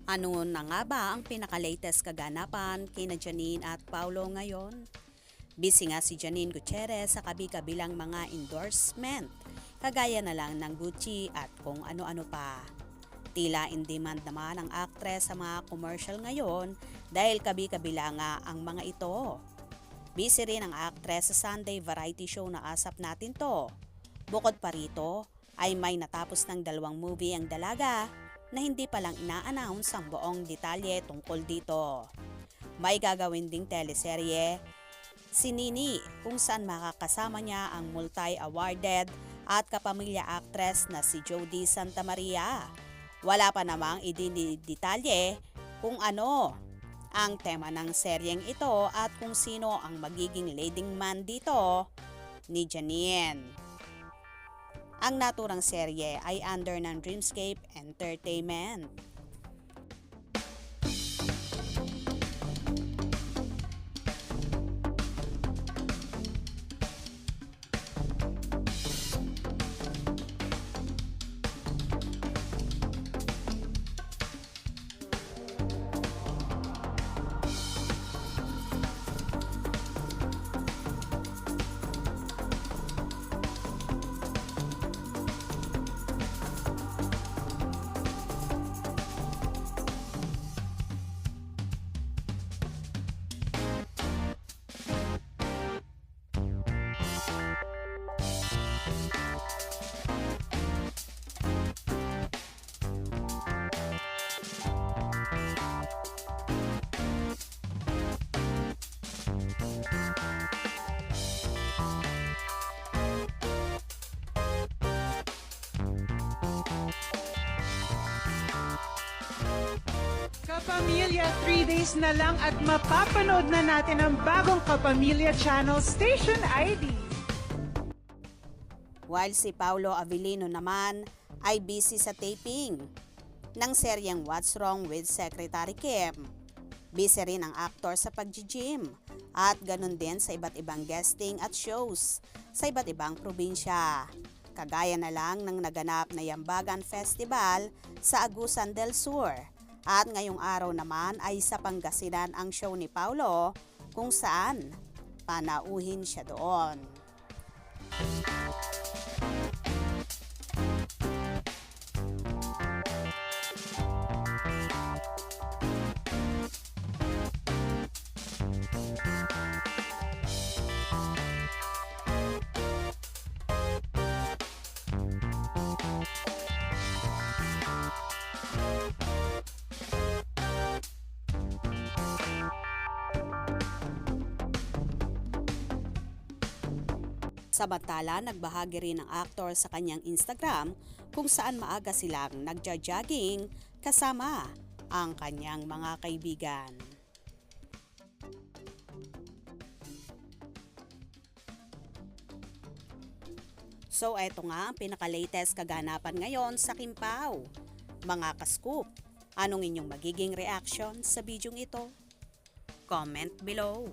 Ano na nga ba ang pinaka-latest kaganapan kina Janine at Paulo ngayon? Busy nga si Janine Gutierrez sa kabi-kabilang mga endorsement, kagaya na lang ng Gucci at kung ano-ano pa. Tila in demand naman ang actress sa mga commercial ngayon dahil kabi-kabila nga ang mga ito. Busy rin ang actress sa Sunday variety show na Asap Natin To. Bukod pa rito, ay may natapos ng 2 movie ang dalaga na hindi pa lang ina-announce ang buong detalye tungkol dito. May gagawin ding teleserye si Nini kung saan makakasama niya ang multi-awarded at kapamilya actress na si Jody Santa Maria. Wala pa namang idinidetalye kung ano ang tema ng seryeng ito at kung sino ang magiging leading man dito ni Janine. Ang naturang serye ay under ng Dreamscape Entertainment. Kapamilya, 3 days na lang at mapapanood na natin ang bagong Kapamilya Channel Station ID. While si Paulo Avellino naman ay busy sa taping ng seryeng What's Wrong with Secretary Kim. Busy rin ang aktor sa pag-gym at ganun din sa iba't ibang guesting at shows sa iba't ibang probinsya. Kagaya na lang ng naganap na Yambagan Festival sa Agusan del Sur. At ngayong araw naman ay sa Pangasinan ang show ni Paulo kung saan panauhin siya doon. Samantala, nagbahagi rin ang aktor sa kanyang Instagram kung saan maaga silang nagja-jogging kasama ang kanyang mga kaibigan. So eto nga ang pinaka-latest kaganapan ngayon sa Kimpaw. Mga ka-scoop, anong inyong magiging reaction sa bidyong ito? Comment below.